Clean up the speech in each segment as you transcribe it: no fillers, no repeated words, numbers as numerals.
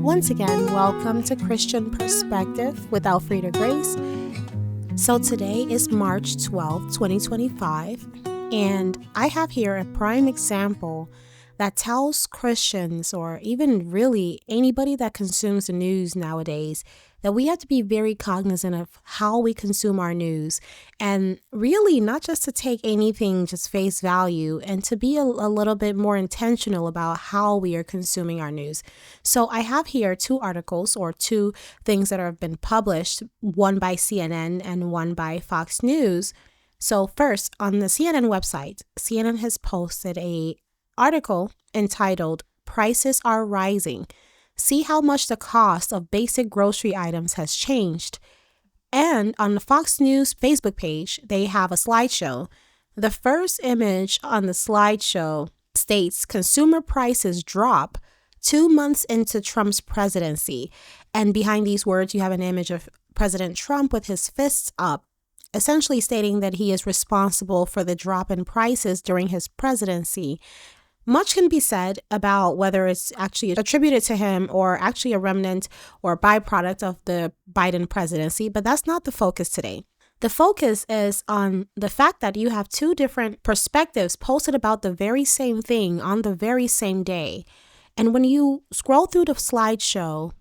Once again, welcome to Christian Perspective with Alfreda Grace. So today is March 12th, 2025, and I have here a prime example that tells Christians, or even really anybody that consumes the news nowadays, that we have to be very cognizant of how we consume our news, and really not just to take anything just face value, and to be a little bit more intentional about how we are consuming our news. So I have here two articles or two things that have been published, one by CNN and one by Fox News. So first, on the CNN website, CNN has posted a article entitled "Prices Are Rising. See how much the cost of basic grocery items has changed." And on the Fox News Facebook page, they have a slideshow. The first image on the slideshow states consumer prices drop 2 months into Trump's presidency. And behind these words, you have an image of President Trump with his fists up, essentially stating that he is responsible for the drop in prices during his presidency. Much can be said about whether it's actually attributed to him or actually a remnant or byproduct of the Biden presidency, but that's not the focus today. The focus is on the fact that you have two different perspectives posted about the very same thing on the very same day. And when you scroll through the slideshow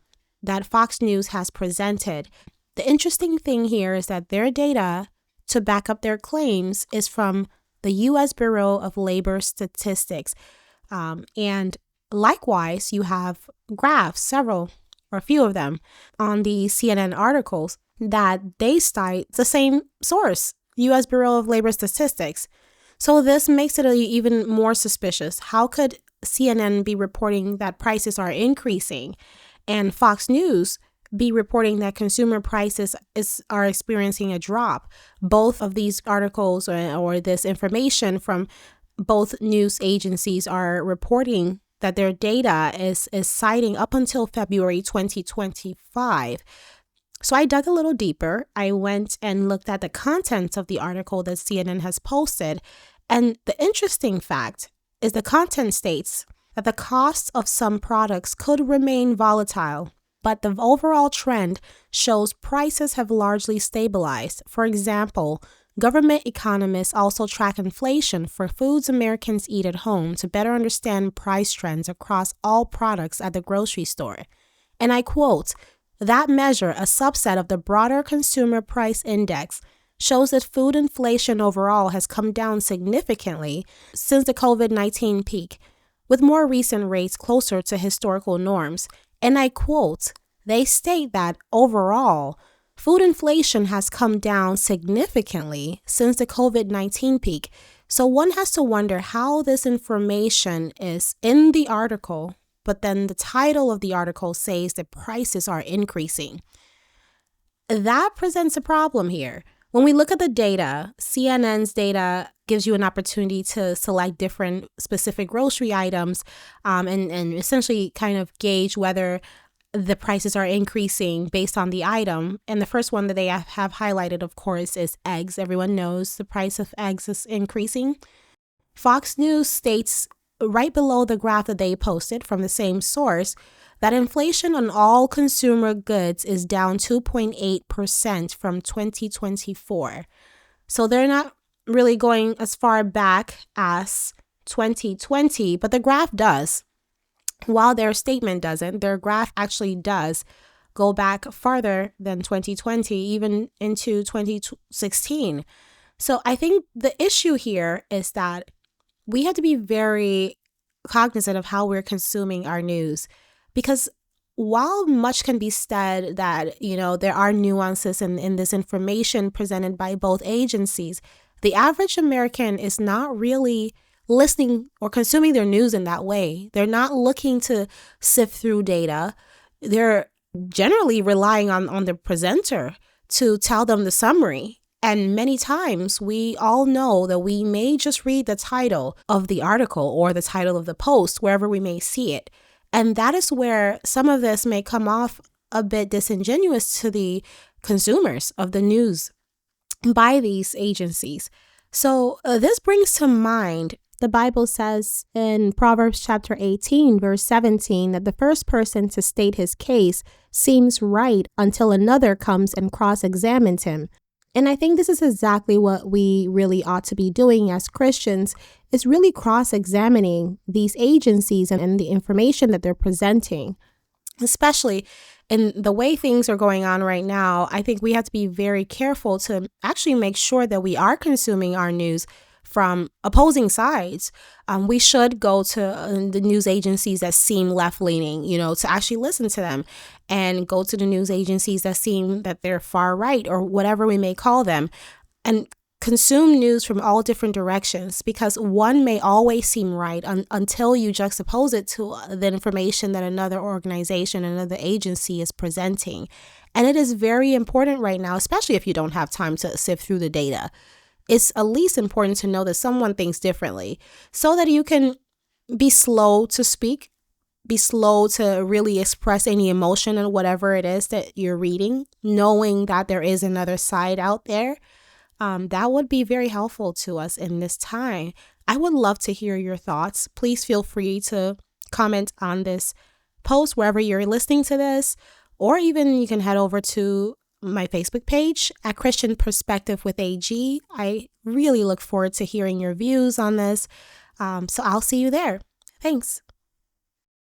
that Fox News has presented, the interesting thing here is that their data to back up their claims is from the U.S. Bureau of Labor Statistics. And likewise, you have graphs, several or a few of them, on the CNN articles that they cite the same source, U.S. Bureau of Labor Statistics. So this makes it even more suspicious. How could CNN be reporting that prices are increasing and Fox News be reporting that consumer prices are experiencing a drop? Both of these articles or this information from both news agencies are reporting that their data is citing up until February 2025. So I dug a little deeper. I went and looked at the contents of the article that CNN has posted. And the interesting fact is the content states that the cost of some products could remain volatile, but the overall trend shows prices have largely stabilized. For example, government economists also track inflation for foods Americans eat at home to better understand price trends across all products at the grocery store. And I quote, "That measure, a subset of the broader consumer price index, shows that food inflation overall has come down significantly since the COVID-19 peak, with more recent rates closer to historical norms." And I quote, they state that overall, food inflation has come down significantly since the COVID-19 peak. So one has to wonder how this information is in the article, but then the title of the article says that prices are increasing. That presents a problem here. When we look at the data, CNN's data gives you an opportunity to select different specific grocery items and essentially kind of gauge whether the prices are increasing based on the item. And the first one that they have highlighted, of course, is eggs. Everyone knows the price of eggs is increasing. Fox News states right below the graph that they posted from the same source that inflation on all consumer goods is down 2.8% from 2024. So they're not really going as far back as 2020, but the graph does. While their statement doesn't, their graph actually does go back farther than 2020, even into 2016. So I think the issue here is that we have to be very cognizant of how we're consuming our news, because while much can be said that, there are nuances in this information presented by both agencies, the average American is not really listening or consuming their news in that way. They're not looking to sift through data. They're generally relying on the presenter to tell them the summary. And many times we all know that we may just read the title of the article or the title of the post, wherever we may see it. And that is where some of this may come off a bit disingenuous to the consumers of the news by these agencies. So this brings to mind The Bible says in Proverbs chapter 18, verse 17, that the first person to state his case seems right until another comes and cross-examines him. And I think this is exactly what we really ought to be doing as Christians, is really cross-examining these agencies and the information that they're presenting. Especially in the way things are going on right now, I think we have to be very careful to actually make sure that we are consuming our news from opposing sides. We should go to the news agencies that seem left-leaning, to actually listen to them, and go to the news agencies that seem that they're far right, or whatever we may call them, and consume news from all different directions, because one may always seem right until you juxtapose it to the information that another organization, another agency is presenting. And it is very important right now, especially if you don't have time to sift through the data. It's at least important to know that someone thinks differently, so that you can be slow to speak, be slow to really express any emotion in whatever it is that you're reading, knowing that there is another side out there. That would be very helpful to us in this time. I would love to hear your thoughts. Please feel free to comment on this post wherever you're listening to this, or even you can head over to my Facebook page at Christian Perspective with AG. I really look forward to hearing your views on this. So I'll see you there. Thanks.